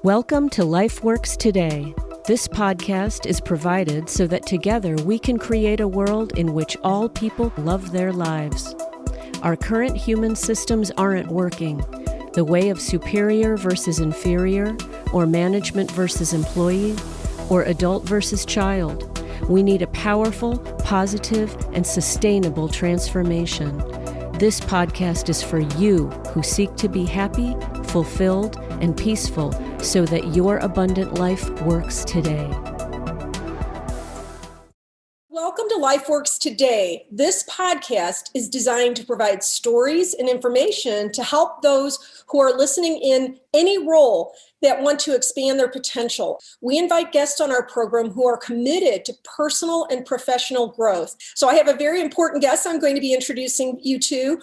Welcome to Lifeworks Today. This podcast is provided so that together we can create a world in which all people love their lives. Our current human systems aren't working. The way of superior versus inferior, or management versus employee, or adult versus child. We need a powerful, positive, and sustainable transformation. This podcast is for you who seek to be happy, fulfilled, and peaceful so that your abundant life works today. Welcome to Lifeworks Today. This podcast is designed to provide stories and information to help those who are listening in any role that want to expand their potential. We invite guests on our program who are committed to personal and professional growth. So I have a very important guest I'm going to be introducing you to.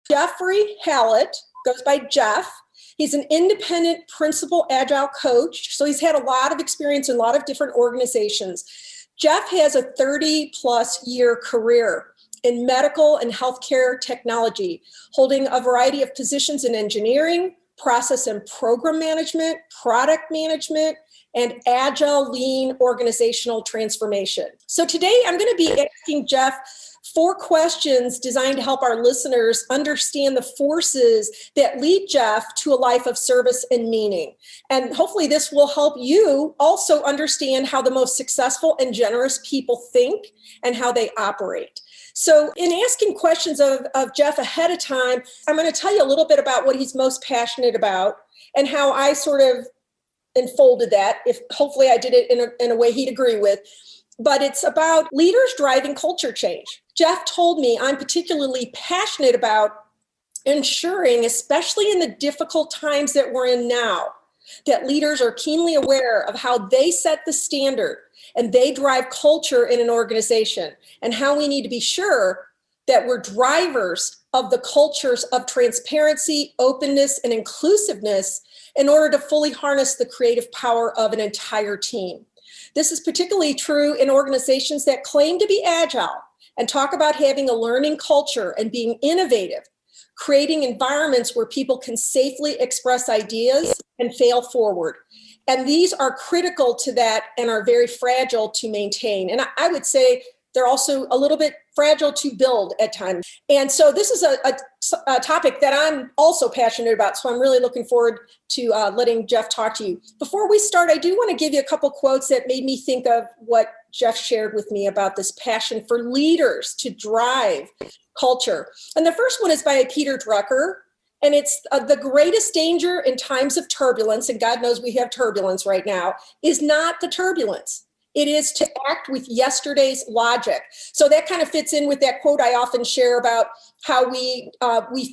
Jeffrey Hallett, goes by Jeff. He's an independent principal agile coach. So he's had a lot of experience in a lot of different organizations. Jeff has a 30-plus year career in medical and healthcare technology, holding a variety of positions in engineering, process and program management, product management, and agile lean organizational transformation. So today I'm going to be asking Jeff 4 questions designed to help our listeners understand the forces that lead Jeff to a life of service and meaning. And hopefully this will help you also understand how the most successful and generous people think and how they operate. So in asking questions of Jeff ahead of time, I'm going to tell you a little bit about what he's most passionate about and how I sort of unfolded that, if hopefully I did it in a way he'd agree with. But it's about leaders driving culture change. Jeff told me I'm particularly passionate about ensuring, especially in the difficult times that we're in now, that leaders are keenly aware of how they set the standard and they drive culture in an organization, and how we need to be sure that we're drivers of the cultures of transparency, openness, and inclusiveness in order to fully harness the creative power of an entire team. This is particularly true in organizations that claim to be agile and talk about having a learning culture and being innovative, creating environments where people can safely express ideas and fail forward. And these are critical to that and are very fragile to maintain. And I would say they're also a little bit fragile to build at times. And so this is a topic that I'm also passionate about. So I'm really looking forward to letting Jeff talk to you. Before we start, I do want to give you a couple quotes that made me think of what Jeff shared with me about this passion for leaders to drive culture. And the first one is by Peter Drucker. And it's the greatest danger in times of turbulence, and God knows we have turbulence right now, is not the turbulence. It is to act with yesterday's logic. So that kind of fits in with that quote I often share about how we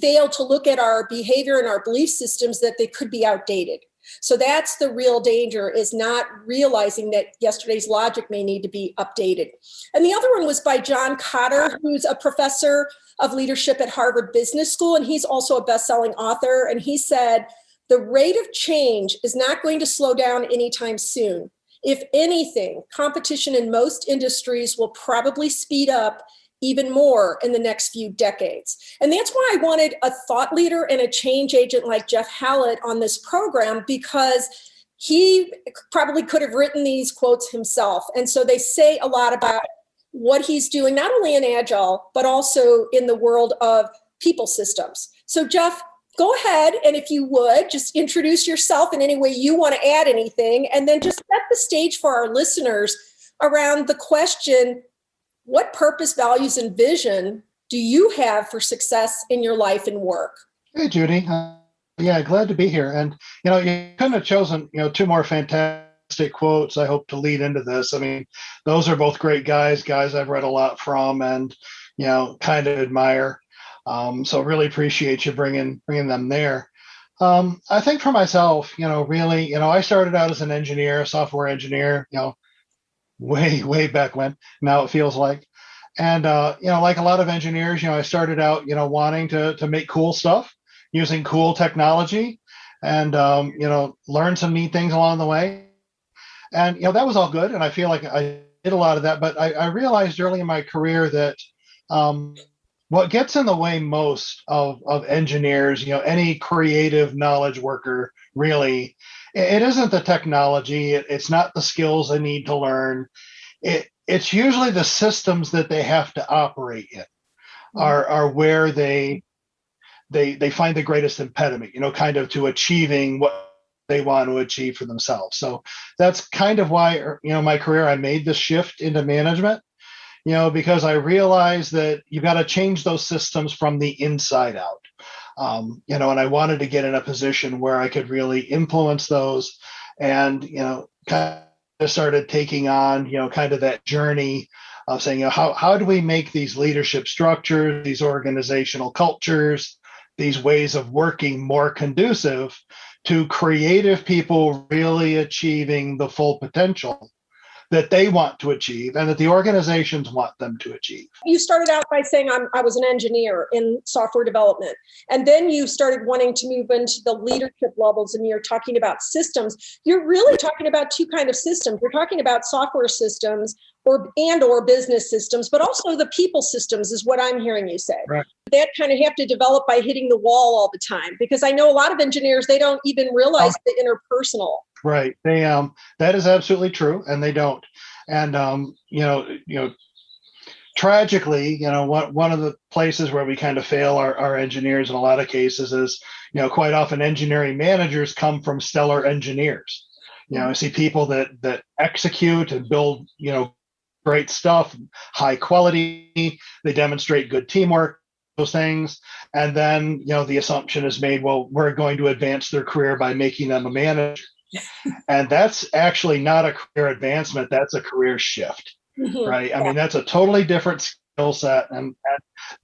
fail to look at our behavior and our belief systems, that they could be outdated. So that's the real danger, is not realizing that yesterday's logic may need to be updated. And the other one was by John Kotter, who's a professor of leadership at Harvard Business School, and he's also a best-selling author. And he said, the rate of change is not going to slow down anytime soon. If anything, competition in most industries will probably speed up even more in the next few decades. And that's why I wanted a thought leader and a change agent like Jeff Hallett on this program, because he probably could have written these quotes himself. And so they say a lot about what he's doing, not only in Agile, but also in the world of people systems. So Jeff, go ahead, and if you would, just introduce yourself in any way you want to add anything, and then just set the stage for our listeners around the question, what purpose, values, and vision do you have for success in your life and work? Hey, Judy. Yeah, glad to be here. And, you couldn't have chosen, 2 more fantastic quotes, I hope, to lead into this. I mean, those are both great guys I've read a lot from and, kind of admire. So really appreciate you bringing them there. I think for myself, really, I started out as an engineer, software engineer, way back when, now it feels like. And, like a lot of engineers, I started out, wanting to make cool stuff using cool technology and, learn some neat things along the way. And, that was all good. And I feel like I did a lot of that. But I realized early in my career that what gets in the way most of engineers, any creative knowledge worker really, it isn't the technology. It's not the skills they need to learn. It's usually the systems that they have to operate in are where they find the greatest impediment, kind of to achieving what they want to achieve for themselves. So that's kind of why, my career, I made the shift into management, because I realized that you've got to change those systems from the inside out. And I wanted to get in a position where I could really influence those and, kind of started taking on, kind of that journey of saying, how do we make these leadership structures, these organizational cultures, these ways of working more conducive to creative people really achieving the full potential that they want to achieve and that the organizations want them to achieve. You started out by saying I was an engineer in software development, and then you started wanting to move into the leadership levels, and you're talking about systems. You're really talking about two kinds of systems. You're talking about software systems or business systems, but also the people systems is what I'm hearing you say. Right. That kind of have to develop by hitting the wall all the time, because I know a lot of engineers, they don't even realize the interpersonal. Right. They that is absolutely true, and they don't. And tragically, one of the places where we kind of fail our engineers in a lot of cases is, quite often engineering managers come from stellar engineers. I see people that execute and build, great stuff, high quality. They demonstrate good teamwork, those things. And then, the assumption is made, well, we're going to advance their career by making them a manager. And that's actually not a career advancement. That's a career shift, right? I mean, that's a totally different skill set. And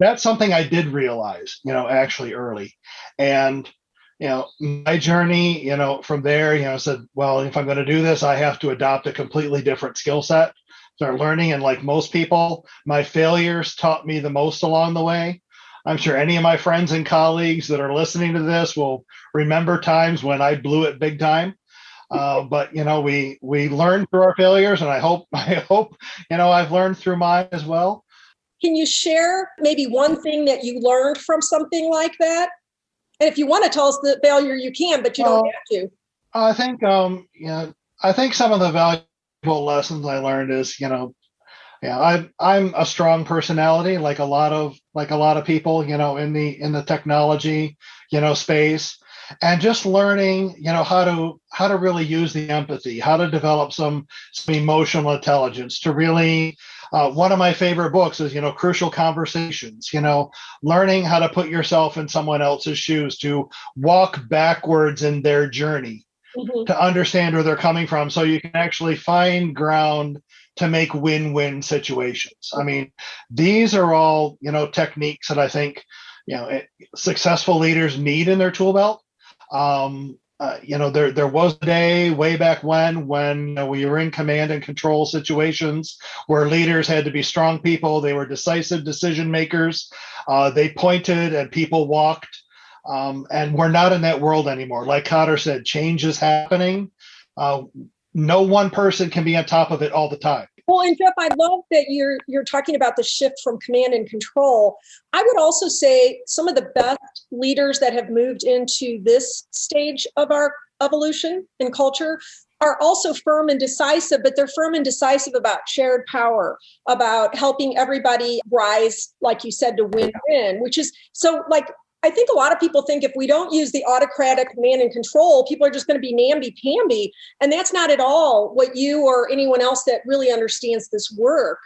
that's something I did realize, actually early. And, my journey, from there, said, well, if I'm going to do this, I have to adopt a completely different skill set. Start learning. And like most people, my failures taught me the most along the way. I'm sure any of my friends and colleagues that are listening to this will remember times when I blew it big time. But we learn through our failures, and I hope I've learned through mine as well. Can you share maybe one thing that you learned from something like that? And if you want to tell us the failure, you can, but you don't have to. I think I think some of the valuable lessons I learned is I'm a strong personality, like a lot of people, in the technology, space. And just learning, how to really use the empathy, how to develop some emotional intelligence to really, one of my favorite books is, Crucial Conversations, learning how to put yourself in someone else's shoes, to walk backwards in their journey, to understand where they're coming from, so you can actually find ground to make win-win situations. I mean, these are all, techniques that I think, successful leaders need in their tool belt. There was a day way back when we were in command and control situations where leaders had to be strong people. They were decisive decision makers. They pointed and people walked. And we're not in that world anymore. Like Cotter said, change is happening. No one person can be on top of it all the time. Well, and Jeff, I love that you're talking about the shift from command and control. I would also say some of the best leaders that have moved into this stage of our evolution and culture are also firm and decisive, but they're firm and decisive about shared power, about helping everybody rise, like you said, to win-win, which is so like, I think a lot of people think if we don't use the autocratic command and control, people are just going to be namby-pamby. And that's not at all what you or anyone else that really understands this work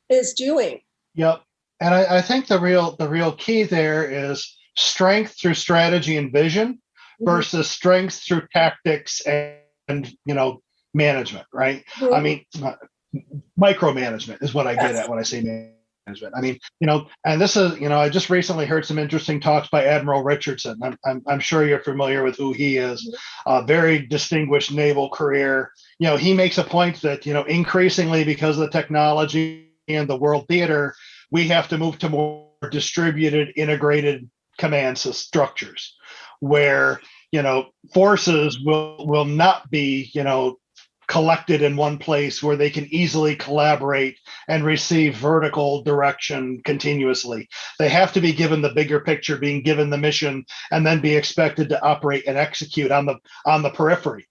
is doing. Yep. And I think the real key there is strength through strategy and vision versus strength through tactics and management, right? I mean, micromanagement is what I get at when I say management. I mean, and this is, I just recently heard some interesting talks by Admiral Richardson. I'm sure you're familiar with who he is. Very distinguished naval career. He makes a point that, increasingly because of the technology and the world theater, we have to move to more distributed, integrated command structures where, forces will not be, collected in one place where they can easily collaborate and receive vertical direction continuously. They have to be given the bigger picture, being given the mission, and then be expected to operate and execute on the periphery.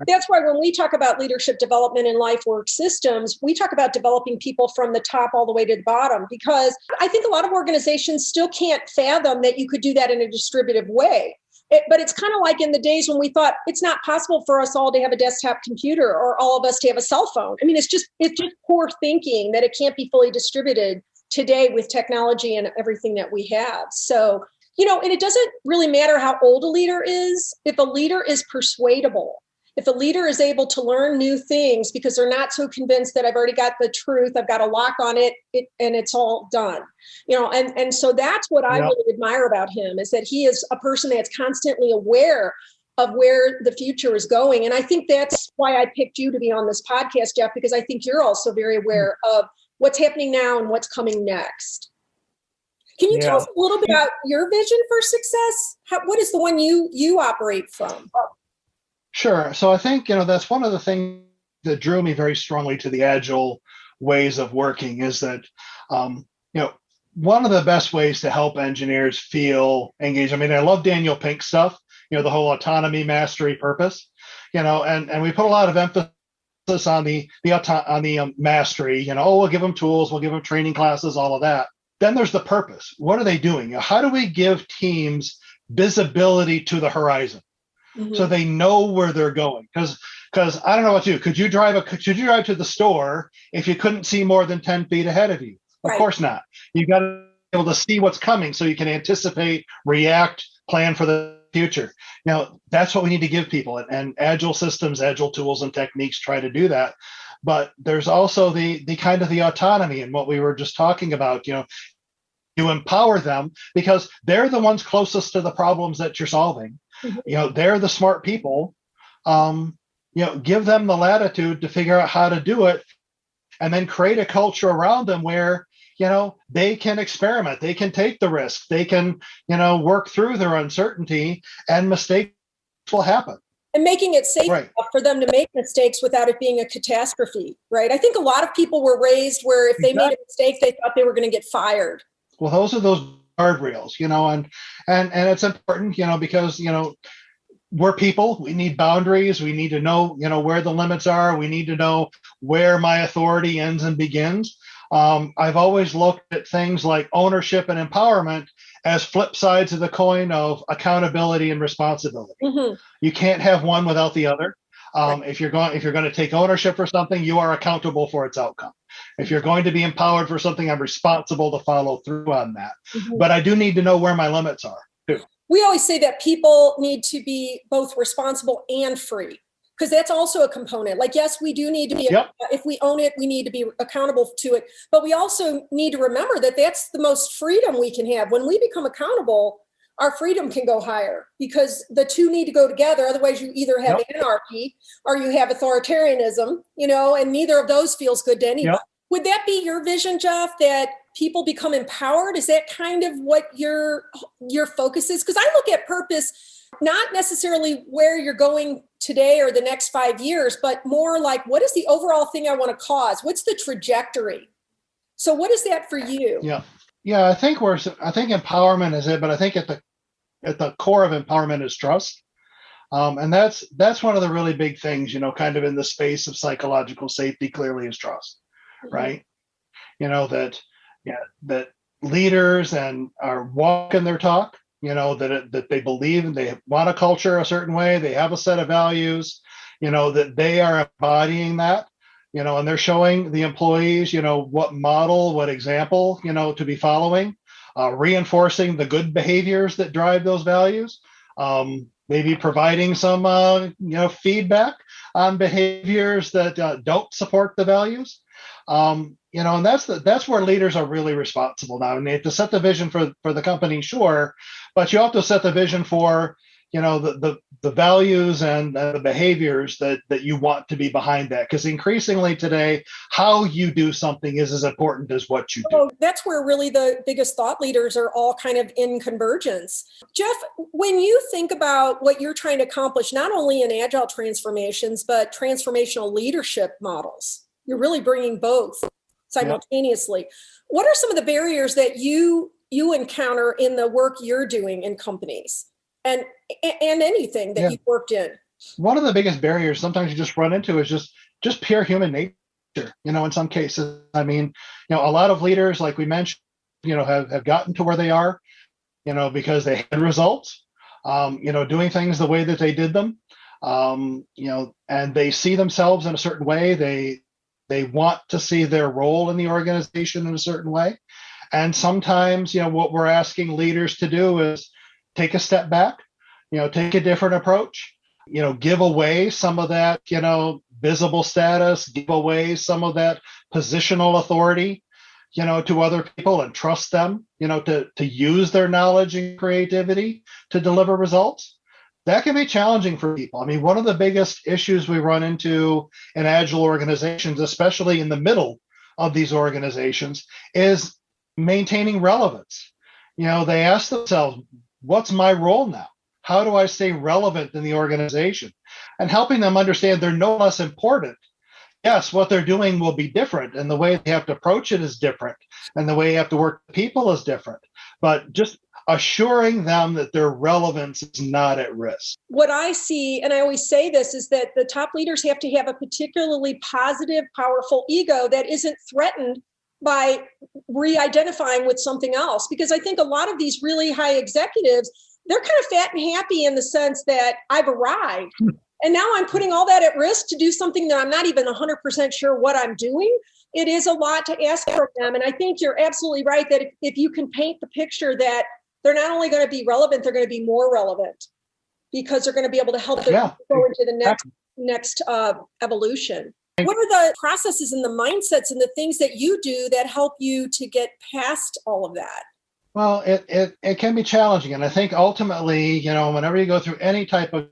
that's why when we talk about leadership development in LifeWorks systems, we talk about developing people from the top all the way to the bottom, because I think a lot of organizations still can't fathom that you could do that in a distributive way. But it's kind of like in the days when we thought it's not possible for us all to have a desktop computer or all of us to have a cell phone. I mean, it's just poor thinking that it can't be fully distributed today with technology and everything that we have. So, and it doesn't really matter how old a leader is. If a leader is persuadable, if a leader is able to learn new things because they're not so convinced that I've already got the truth, I've got a lock on it, and it's all done, and so that's what I really admire about him, is that he is a person that's constantly aware of where the future is going. And I think that's why I picked you to be on this podcast, Jeff, because I think you're also very aware of what's happening now and what's coming next. Can you tell us a little bit about your vision for success? What is the one you operate from? Sure. So I think, that's one of the things that drew me very strongly to the agile ways of working, is that, one of the best ways to help engineers feel engaged. I mean, I love Daniel Pink's stuff, the whole autonomy, mastery, purpose, and we put a lot of emphasis on the mastery, we'll give them tools, we'll give them training classes, all of that. Then there's the purpose. What are they doing? How do we give teams visibility to the horizon? So they know where they're going? Because I don't know about you. Could you drive to the store if you couldn't see more than 10 feet ahead of you? Of course not. You got to be able to see what's coming so you can anticipate, react, plan for the future. Now, that's what we need to give people. And agile systems, agile tools and techniques try to do that. But there's also the kind of the autonomy and what we were just talking about, you empower them because they're the ones closest to the problems that you're solving. They're the smart people. Give them the latitude to figure out how to do it, and then create a culture around them where, they can experiment, they can take the risk, they can, work through their uncertainty, and mistakes will happen. And making it safe for them to make mistakes without it being a catastrophe, right? I think a lot of people were raised where if they made a mistake, they thought they were going to get fired. Well, those are those guardrails, and it's important, because, we're people, we need boundaries, we need to know, where the limits are, we need to know where my authority ends and begins. I've always looked at things like ownership and empowerment as flip sides of the coin of accountability and responsibility. You can't have one without the other. If you're going to take ownership for something, you are accountable for its outcome. If you're going to be empowered for something, I'm responsible to follow through on that. But I do need to know where my limits are too. We always say that people need to be both responsible and free, because that's also a component. Like, yes, we do need to be, if we own it, we need to be accountable to it. But we also need to remember that that's the most freedom we can have. When we become accountable, our freedom can go higher, because the two need to go together. Otherwise, you either have anarchy or you have authoritarianism, and neither of those feels good to anybody. Would that be your vision, Jeff, that people become empowered? Is that kind of what your focus is? Because I look at purpose, not necessarily where you're going today or the next 5 years, but more like, what is the overall thing I want to cause? What's the trajectory? So what is that for you? I think empowerment is it, but I think at the core of empowerment is trust. And that's one of the really big things, kind of in the space of psychological safety, clearly, is trust, right? That leaders are walking their talk, that they believe and they want a culture a certain way, they have a set of values, that they are embodying that, and they're showing the employees, what model, what example, to be following, reinforcing the good behaviors that drive those values, maybe providing some, feedback on behaviors that don't support the values. And that's where leaders are really responsible now. And they have to set the vision for the company, sure, but you have to set the vision for, the values and the behaviors that you want to be behind that. Because increasingly today, how you do something is as important as what you do. Oh, that's where really the biggest thought leaders are all kind of in convergence. Jeff, when you think about what you're trying to accomplish, not only in agile transformations, but transformational leadership models, you're really bringing both simultaneously. What are some of the barriers that you encounter in the work you're doing in companies and anything that you've worked in? one of the biggest barriers sometimes you just run into is just pure human nature. In some cases, I mean, a lot of leaders, like we mentioned, have gotten to where they are, because they had results, doing things the way that they did them, and they see themselves in a certain way. They want to see their role in the organization in a certain way. And sometimes, what we're asking leaders to do is take a step back, take a different approach, give away some of that, visible status, give away some of that positional authority, to other people and trust them, to use their knowledge and creativity to deliver results. That can be challenging for people. I mean, one of the biggest issues we run into in agile organizations, especially in the middle of these organizations, is maintaining relevance. They ask themselves, what's my role now? How do I stay relevant in the organization? And helping them understand they're no less important. Yes, what they're doing will be different, and the way they have to approach it is different, and the way you have to work with people is different. But just assuring them that their relevance is not at risk. What I see, and I always say this, is that the top leaders have to have a particularly positive, powerful ego that isn't threatened by re-identifying with something else. Because I think a lot of these really high executives, they're kind of fat and happy in the sense that I've arrived. And now I'm putting all that at risk to do something that I'm not even 100% sure what I'm doing. It is a lot to ask from them. And I think you're absolutely right that if you can paint the picture that they're not only going to be relevant, they're going to be more relevant because they're going to be able to help them go into the next evolution. What are the processes and the mindsets and the things that you do that help you to get past all of that? Well, it can be challenging. And I think ultimately, whenever you go through any type of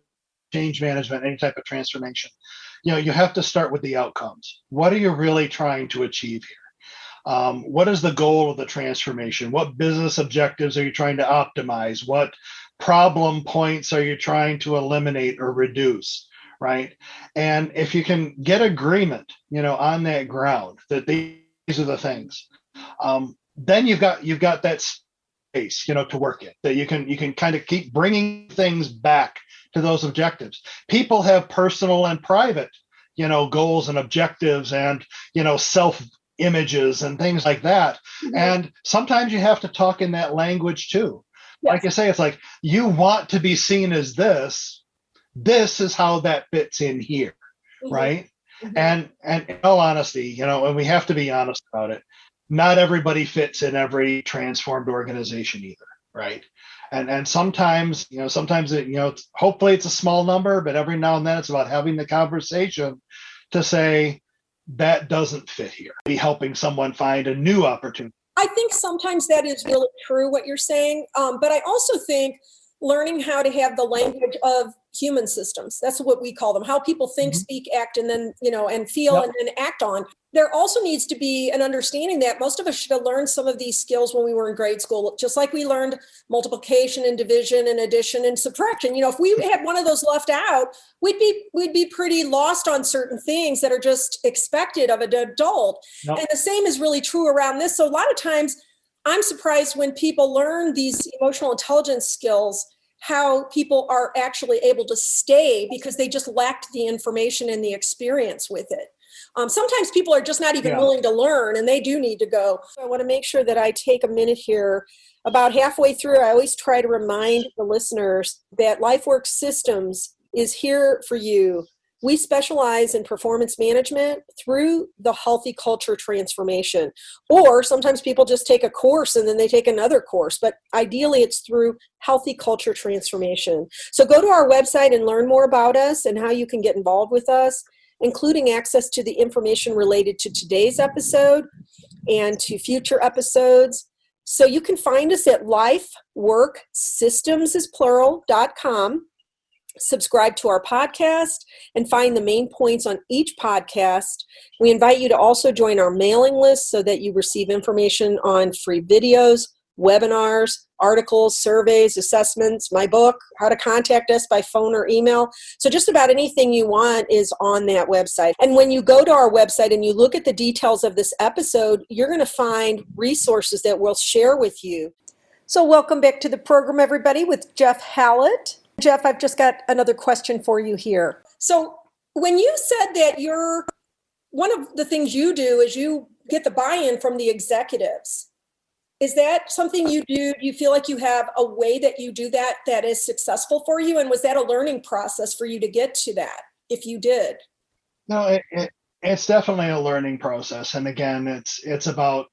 change management, any type of transformation, you have to start with the outcomes. What are you really trying to achieve here? What is the goal of the transformation? What business objectives are you trying to optimize? What problem points are you trying to eliminate or reduce? Right. And if you can get agreement, on that ground that these are the things, then you've got that space, to work in, that you can kind of keep bringing things back to those objectives. People have personal and private, goals and objectives and, self images and things like that. Mm-hmm. And sometimes you have to talk in that language too. Yes. Like I say, it's like, you want to be seen as this. This is how that fits in here. Mm-hmm. Right. Mm-hmm. And in all honesty, and we have to be honest about it, not everybody fits in every transformed organization either. Right. And sometimes, hopefully it's a small number, but every now and then it's about having the conversation to say that doesn't fit here. Be helping someone find a new opportunity. I think sometimes that is really true what you're saying. But I also think learning how to have the language of human systems. That's what we call them, how people think, mm-hmm. speak, act, and then, and feel, yep. and then act on. There also needs to be an understanding that most of us should have learned some of these skills when we were in grade school, just like we learned multiplication and division and addition and subtraction. If we had one of those left out, we'd be pretty lost on certain things that are just expected of an adult. Nope. And the same is really true around this. So a lot of times I'm surprised when people learn these emotional intelligence skills, how people are actually able to stay because they just lacked the information and the experience with it. Sometimes people are just not even willing to learn, and they do need to go. So I want to make sure that I take a minute here. About halfway through, I always try to remind the listeners that LifeWorks Systems is here for you. We specialize in performance management through the healthy culture transformation. Or sometimes people just take a course and then they take another course. But ideally, it's through healthy culture transformation. So go to our website and learn more about us and how you can get involved with us, including access to the information related to today's episode and to future episodes. So you can find us at lifeworkssystems.com. Subscribe to our podcast and find the main points on each podcast. We invite you to also join our mailing list so that you receive information on free videos, webinars, articles, surveys, assessments, my book, how to contact us by phone or email. So just about anything you want is on that website. And when you go to our website and you look at the details of this episode, you're going to find resources that we'll share with you. So welcome back to the program, everybody, with Jeff Hallett. Jeff, I've just got another question for you here. So when you said that one of the things you do is you get the buy-in from the executives, is that something you do? Do you feel like you have a way that you do that is successful for you? And was that a learning process for you to get to that, if you did? No, it's definitely a learning process. And again, it's about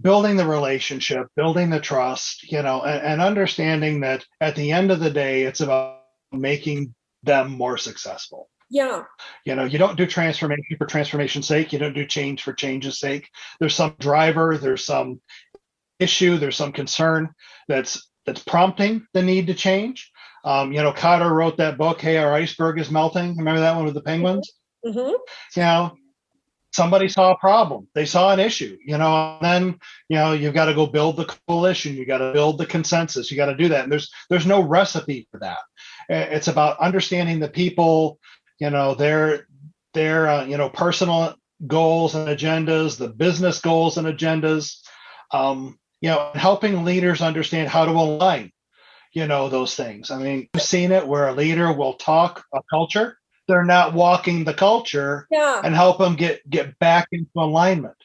building the relationship, building the trust, and understanding that at the end of the day, it's about making them more successful. Yeah. You don't do transformation for transformation's sake. You don't do change for change's sake. There's some driver, there's some issue, there's some concern that's prompting the need to change. Cotter wrote that book, Hey, Our Iceberg is Melting. Remember that one with the penguins? Mm-hmm. Somebody saw a problem, they saw an issue, and then you've got to go build the coalition, you got to build the consensus, you got to do that, and there's no recipe for that. It's about understanding the people, their personal goals and agendas, the business goals and agendas, helping leaders understand how to align those things. I mean, I've seen it where a leader will talk a culture, they're not walking the culture, and help them get back into alignment.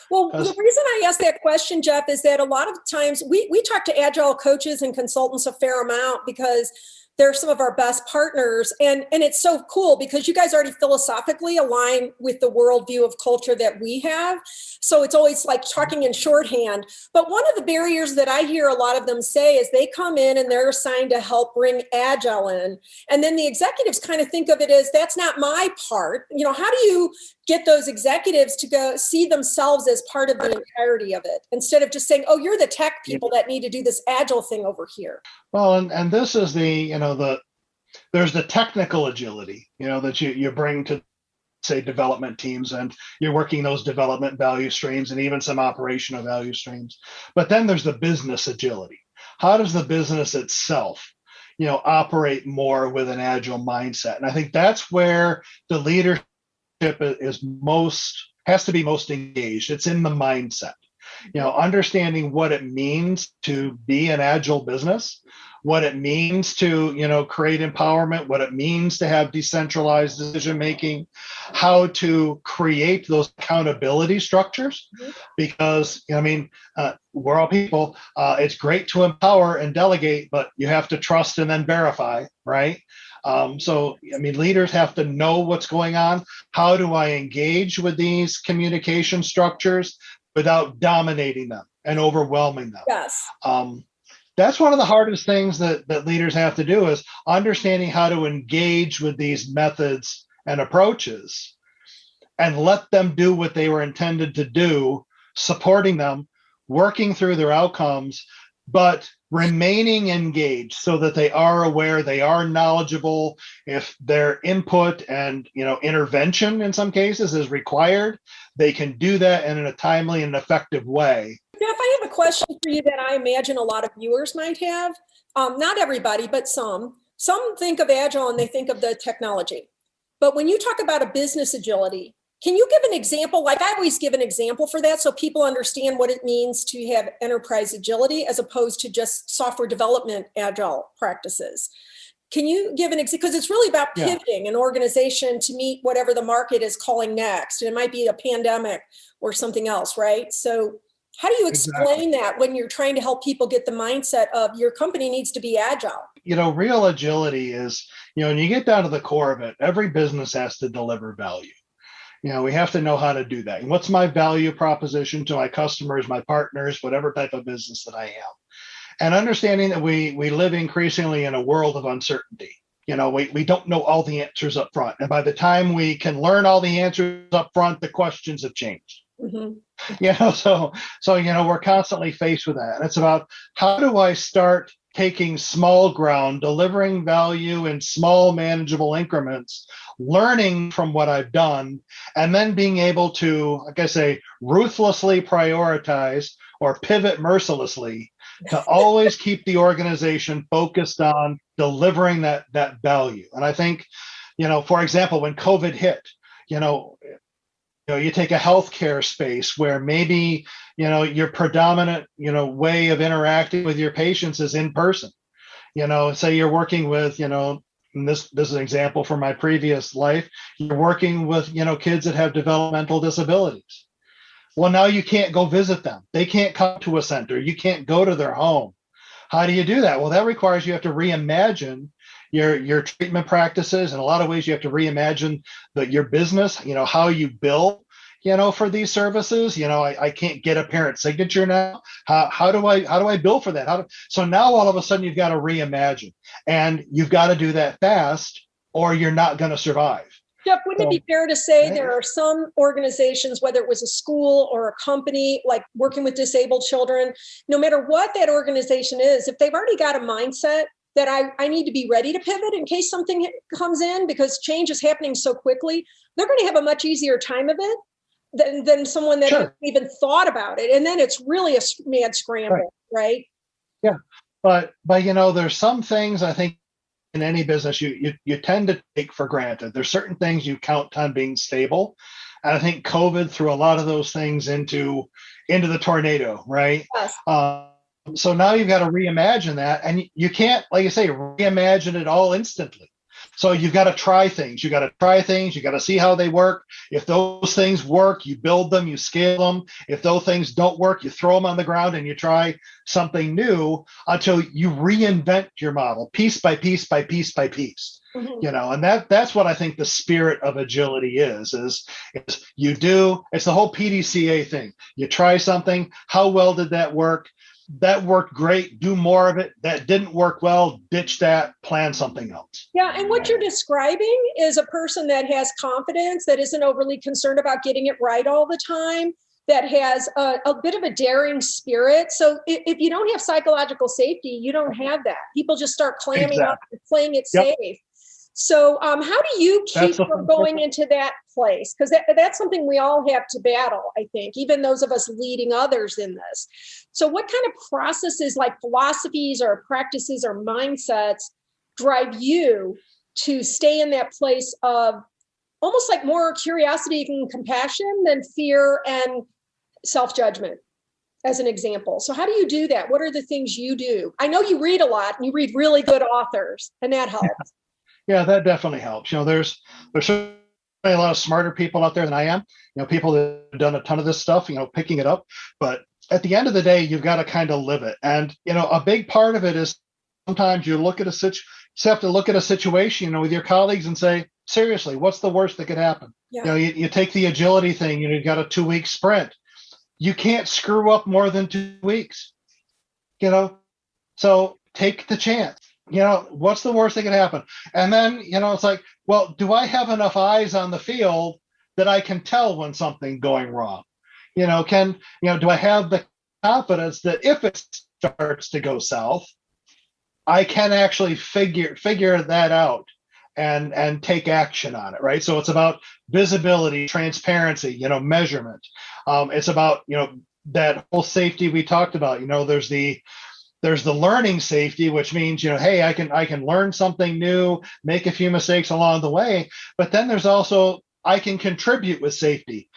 Well, the reason I asked that question, Jeff, is that a lot of times we talk to agile coaches and consultants a fair amount because they're some of our best partners. And it's so cool because you guys already philosophically align with the worldview of culture that we have. So it's always like talking in shorthand. But one of the barriers that I hear a lot of them say is they come in and they're assigned to help bring agile in. And then the executives kind of think of it as, that's not my part. How do you get those executives to go see themselves as part of the entirety of it instead of just saying, oh, you're the tech people that need to do this agile thing over here? Well, and this is there's the technical agility, that you bring to, say, development teams, and you're working those development value streams and even some operational value streams. But then there's the business agility. How does the business itself, operate more with an agile mindset? And I think that's where the leadership has to be most engaged. It's in the mindset, understanding what it means to be an agile business, what it means to, create empowerment, what it means to have decentralized decision making, how to create those accountability structures. Because, we're all people. It's great to empower and delegate, but you have to trust and then verify, right? Leaders have to know what's going on. How do I engage with these communication structures without dominating them and overwhelming them? Yes. That's one of the hardest things that leaders have to do, is understanding how to engage with these methods and approaches and let them do what they were intended to do, supporting them, working through their outcomes, but remaining engaged so that they are aware, they are knowledgeable. If their input and intervention in some cases is required, they can do that in a timely and effective way. Jeff, I have a question for you that I imagine a lot of viewers might have. Not everybody, but some. Some think of agile and they think of the technology. But when you talk about a business agility, can you give an example? Like I always give an example for that so people understand what it means to have enterprise agility as opposed to just software development agile practices. Can you give an example? Because it's really about pivoting an organization to meet whatever the market is calling next. And it might be a pandemic or something else, right? So how do you explain that when you're trying to help people get the mindset of your company needs to be agile? Real agility is, when you get down to the core of it, every business has to deliver value. We have to know how to do that. And what's my value proposition to my customers, my partners, whatever type of business that I am? And understanding that we live increasingly in a world of uncertainty. We don't know all the answers up front. And by the time we can learn all the answers up front, the questions have changed. Mm-hmm. So we're constantly faced with that. And it's about, how do I start taking small ground, delivering value in small manageable increments, learning from what I've done, and then being able to, like I say, ruthlessly prioritize or pivot mercilessly to always keep the organization focused on delivering that value. And I think, for example, when COVID hit, you take a healthcare space where maybe, your predominant, way of interacting with your patients is in person. Say you're working with, and this is an example from my previous life, you're working with, kids that have developmental disabilities. Well, now you can't go visit them. They can't come to a center. You can't go to their home. How do you do that? Well, that requires you have to reimagine your treatment practices. In a lot of ways, you have to reimagine your business, how you bill, for these services. I can't get a parent signature now. How do I bill for that? So now all of a sudden you've got to reimagine, and you've got to do that fast or you're not going to survive. Jeff, wouldn't it be fair to say there are some organizations, whether it was a school or a company, like working with disabled children, no matter what that organization is, if they've already got a mindset that I need to be ready to pivot in case something comes in, because change is happening so quickly, they're going to have a much easier time of it than someone that hasn't even thought about it. And then it's really a mad scramble, right? Yeah. But there's some things I think in any business you tend to take for granted. There's certain things you count on being stable. And I think COVID threw a lot of those things into the tornado, right? Yes. So now you've got to reimagine that. And you can't, like you say, reimagine it all instantly. So you've got to try things. You got to see how they work. If those things work, you build them, you scale them. If those things don't work, you throw them on the ground and you try something new until you reinvent your model piece by piece by piece by piece. Mm-hmm. And that's what I think the spirit of agility is you do, it's the whole PDCA thing. You try something. How well did that work? That worked great. Do more of it. That didn't work well. Ditch that. Plan something else. Yeah. And what you're describing is a person that has confidence, that isn't overly concerned about getting it right all the time, that has a bit of a daring spirit. So if you don't have psychological safety, you don't have that. People just start clamming up and playing it safe. So how do you keep from going into that place? Because that's something we all have to battle, I think, even those of us leading others in this. So what kind of processes, like philosophies or practices or mindsets, drive you to stay in that place of almost like more curiosity and compassion than fear and self-judgment, as an example? So how do you do that? What are the things you do? I know you read a lot and you read really good authors, and that helps. Yeah, that definitely helps. There's certainly a lot of smarter people out there than I am. People that have done a ton of this stuff, picking it up. But at the end of the day, you've got to kind of live it. And, a big part of it is sometimes you have to look at a situation, with your colleagues and say, seriously, what's the worst that could happen? Yeah. You take the agility thing, you've got a 2-week sprint. You can't screw up more than 2 weeks, so take the chance. What's the worst that could happen? And then, it's like, well, do I have enough eyes on the field that I can tell when something's going wrong? Do I have the confidence that if it starts to go south, I can actually figure that out and take action on it, right? So it's about visibility, transparency, measurement. It's about, that whole safety we talked about. There's the learning safety, which means, hey, I can learn something new, make a few mistakes along the way. But then there's also, I can contribute with safety.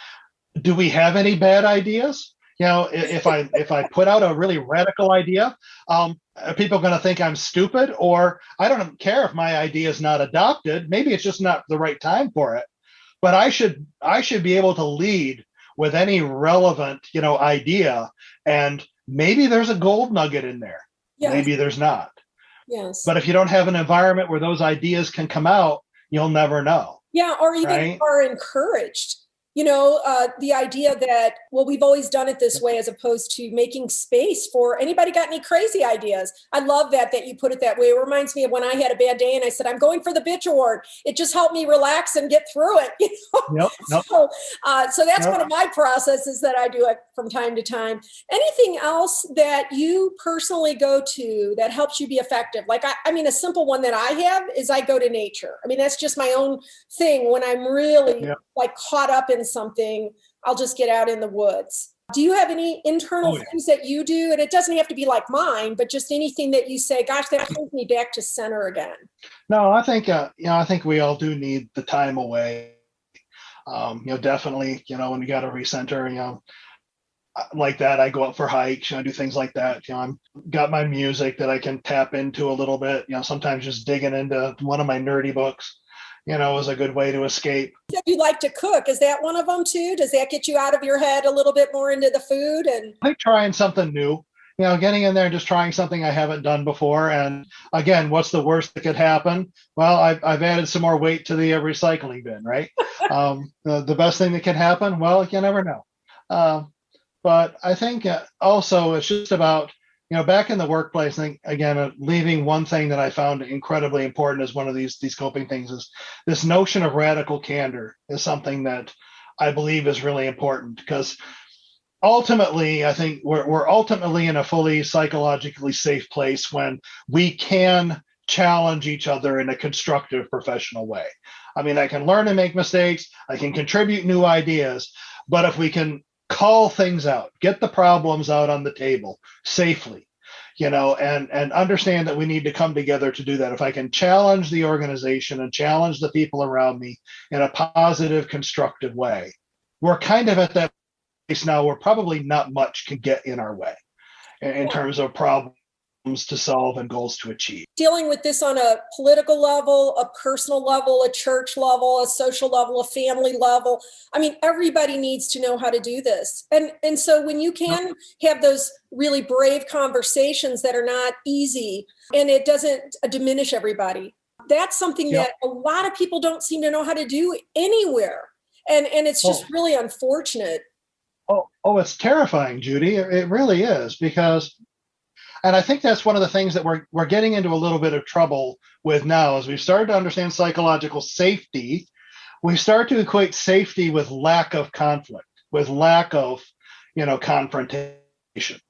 Do we have any bad ideas? If I put out a really radical idea, are people going to think I'm stupid? Or I don't care if my idea is not adopted. Maybe it's just not the right time for it. But I should be able to lead with any relevant, idea. And maybe there's a gold nugget in there. Yes. Maybe there's not. Yes. But if you don't have an environment where those ideas can come out, you'll never know. Yeah. Or even are encouraged. The idea that, well, we've always done it this way, as opposed to making space for anybody got any crazy ideas. I love that you put it that way. It reminds me of when I had a bad day and I said, I'm going for the bitch award. It just helped me relax and get through it. Yep. So that's one of my processes that I do it from time to time. Anything else that you personally go to that helps you be effective? Like, a simple one that I have is I go to nature. That's just my own thing. When I'm really caught up in something, I'll just get out in the woods. Do you have any internal things that you do? And it doesn't have to be like mine, but just anything that you say, gosh, that brings me back to center again. No, I think, I think we all do need the time away. Definitely, when you got to recenter, like that. I go out for hikes, I do things like that. I'm got my music that I can tap into a little bit. Sometimes just digging into one of my nerdy books, is a good way to escape. You like to cook. Is that one of them too? Does that get you out of your head a little bit more into the food? And I like trying something new. Getting in there and just trying something I haven't done before. And again, what's the worst that could happen? Well, I've added some more weight to the recycling bin, right? The best thing that can happen, well, you never know. But I think also it's just about, back in the workplace, I think, again, leaving one thing that I found incredibly important as one of these coping things is this notion of radical candor is something that I believe is really important, because ultimately, I think we're ultimately in a fully psychologically safe place when we can challenge each other in a constructive professional way. I mean, I can learn and make mistakes, I can contribute new ideas, but if we can call things out, get the problems out on the table safely, and understand that we need to come together to do that. If I can challenge the organization and challenge the people around me in a positive, constructive way, we're kind of at that place now where probably not much can get in our way in terms of problems to solve and goals to achieve. Dealing with this on a political level, a personal level, a church level, a social level, a family level. I mean, everybody needs to know how to do this. And so when you can have those really brave conversations that are not easy and it doesn't diminish everybody, that's something that a lot of people don't seem to know how to do anywhere. And it's just really unfortunate. Oh, it's terrifying, Judy. It really is, because, and I think that's one of the things that we're getting into a little bit of trouble with now, as we've started to understand psychological safety. We start to equate safety with lack of conflict, with lack of, confrontation.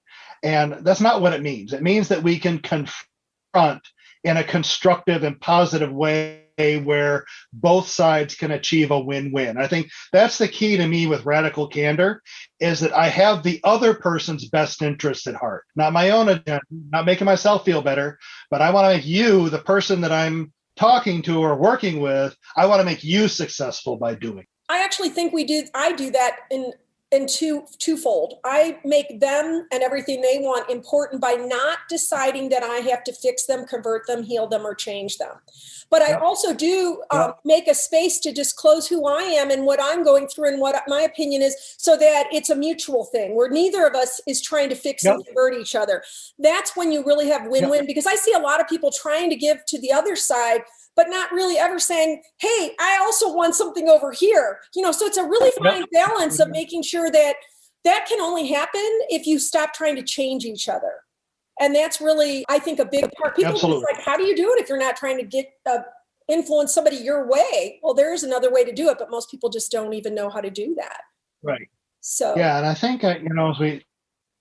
And that's not what it means. It means that we can confront in a constructive and positive way where both sides can achieve a win-win. I think that's the key to me with radical candor, is that I have the other person's best interest at heart, not my own agenda, not making myself feel better, but I want to make you, the person that I'm talking to or working with, I want to make you successful by doing. I actually think I do that in twofold. I make them and everything they want important by not deciding that I have to fix them, convert them, heal them, or change them. But I also do make a space to disclose who I am and what I'm going through and what my opinion is, so that it's a mutual thing where neither of us is trying to fix and convert each other. That's when you really have win-win, because I see a lot of people trying to give to the other side, but not really ever saying, hey, I also want something over here. So it's a really fine balance of making sure that can only happen if you stop trying to change each other. And that's really, I think, a big part. People are just like, how do you do it if you're not trying to influence somebody your way? Well, there is another way to do it, but most people just don't even know how to do that. Right. So and I think as we talk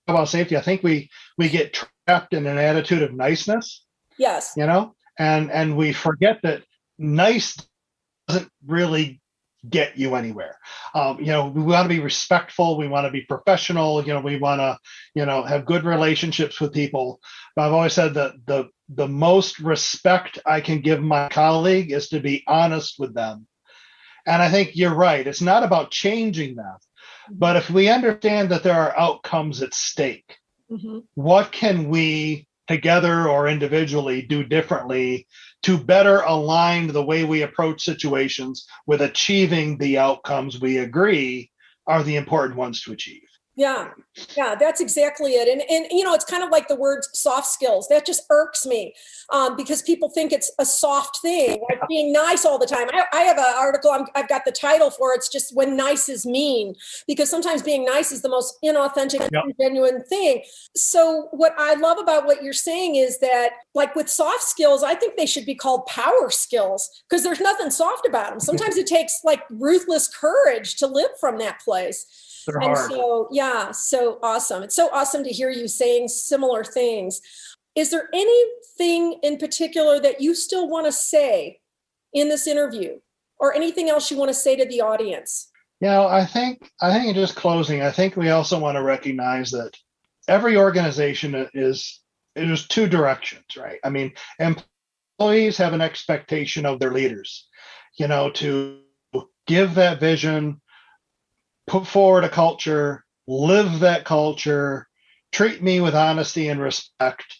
about safety, I think we get trapped in an attitude of niceness. Yes. And we forget that nice doesn't really get you anywhere. We want to be respectful. We want to be professional. We want to, have good relationships with people. But I've always said that the most respect I can give my colleague is to be honest with them. And I think you're right. It's not about changing them. But if we understand that there are outcomes at stake, what can we together or individually do differently to better align the way we approach situations with achieving the outcomes we agree are the important ones to achieve? Yeah, that's exactly it. And it's kind of like the word soft skills. That just irks me because people think it's a soft thing, like being nice all the time. I have an article, I've got the title for it. It's just when nice is mean, because sometimes being nice is the most inauthentic and genuine thing. So what I love about what you're saying is that, like with soft skills, I think they should be called power skills, because there's nothing soft about them. Sometimes it takes like ruthless courage to live from that place. And so, so awesome. It's so awesome to hear you saying similar things. Is there anything in particular that you still want to say in this interview, or anything else you want to say to the audience? I think in just closing, I think we also want to recognize that every organization is two directions, right? I mean, employees have an expectation of their leaders, to give that vision, put forward a culture, live that culture, treat me with honesty and respect.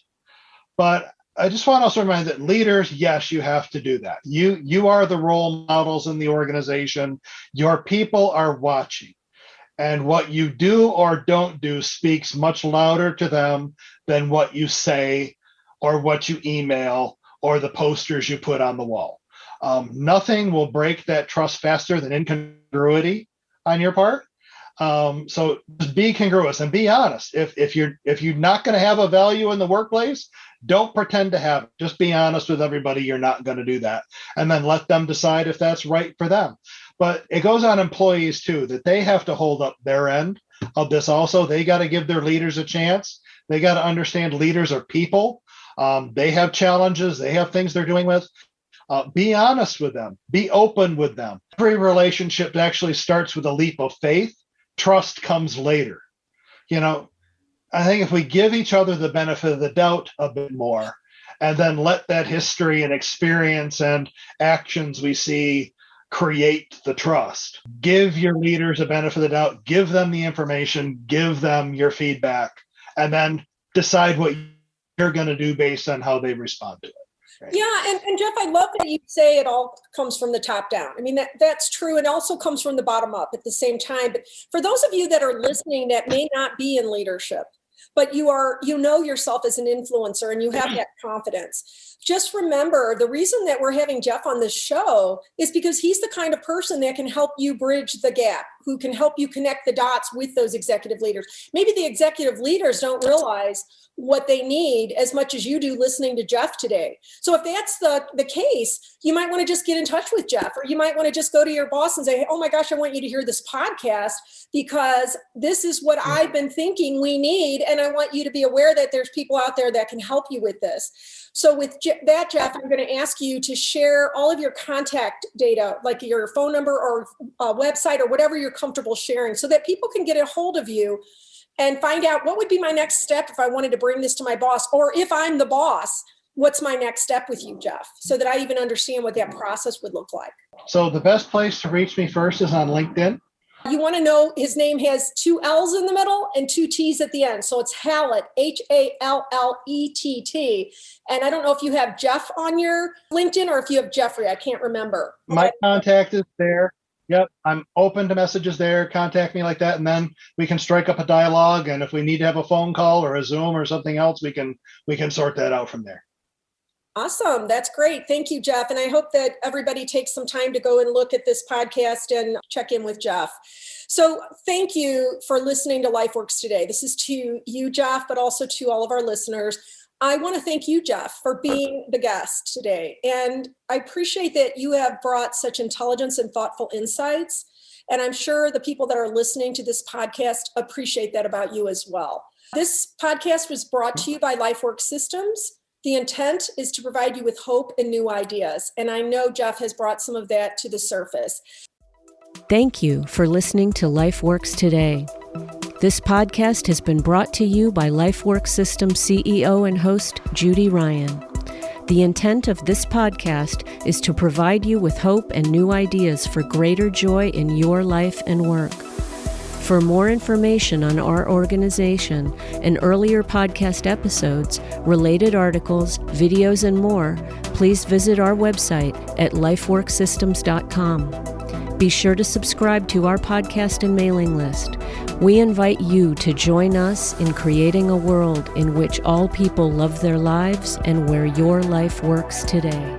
But I just want to also remind that leaders, yes, you have to do that. You are the role models in the organization. Your people are watching. And what you do or don't do speaks much louder to them than what you say or what you email or the posters you put on the wall. Nothing will break that trust faster than incongruity on your part. So just be congruous and be honest. If you're not going to have a value in the workplace, don't pretend to have it. Just be honest with everybody. You're not going to do that, and then let them decide if that's right for them. But it goes on employees too, that they have to hold up their end of this. Also, they got to give their leaders a chance. They got to understand leaders are people. They have challenges. They have things they're dealing with. Be honest with them. Be open with them. Every relationship actually starts with a leap of faith. Trust comes later. I think if we give each other the benefit of the doubt a bit more, and then let that history and experience and actions we see create the trust. Give your leaders a benefit of the doubt, give them the information, give them your feedback, and then decide what you're going to do based on how they respond to it. Right? Yeah, and Jeff, I love that you say it all comes from the top down. I mean, that's true. It also comes from the bottom up at the same time. But for those of you that are listening that may not be in leadership, but you know yourself as an influencer and you have that confidence, just remember the reason that we're having Jeff on this show is because he's the kind of person that can help you bridge the gap, who can help you connect the dots with those executive leaders. Maybe the executive leaders don't realize what they need as much as you do listening to Jeff today. So if that's the case, you might want to just get in touch with Jeff, or you might want to just go to your boss and say, oh my gosh, I want you to hear this podcast because this is what I've been thinking we need. And I want you to be aware that there's people out there that can help you with this. So with that, Jeff, I'm going to ask you to share all of your contact data, like your phone number or website or whatever you're comfortable sharing, so that people can get a hold of you and find out what would be my next step if I wanted to bring this to my boss, or if I'm the boss, what's my next step with you, Jeff, so that I even understand what that process would look like. So the best place to reach me first is on LinkedIn. You want to know his name has 2 L's in the middle and 2 T's at the end. So it's Hallett, Hallett. And I don't know if you have Jeff on your LinkedIn or if you have Jeffrey. I can't remember. My contact is there. Yep. I'm open to messages there. Contact me like that. And then we can strike up a dialogue. And if we need to have a phone call or a Zoom or something else, we can sort that out from there. Awesome. That's great. Thank you, Jeff. And I hope that everybody takes some time to go and look at this podcast and check in with Jeff. So thank you for listening to LifeWorks today. This is to you, Jeff, but also to all of our listeners. I want to thank you, Jeff, for being the guest today. And I appreciate that you have brought such intelligence and thoughtful insights. And I'm sure the people that are listening to this podcast appreciate that about you as well. This podcast was brought to you by Lifeworks Systems. The intent is to provide you with hope and new ideas. And I know Jeff has brought some of that to the surface. Thank you for listening to LifeWorks today. This podcast has been brought to you by Lifeworks Systems CEO and host Judy Ryan. The intent of this podcast is to provide you with hope and new ideas for greater joy in your life and work. For more information on our organization and earlier podcast episodes, related articles, videos, and more, please visit our website at lifeworksystems.com. Be sure to subscribe to our podcast and mailing list. We invite you to join us in creating a world in which all people love their lives and where your life works today.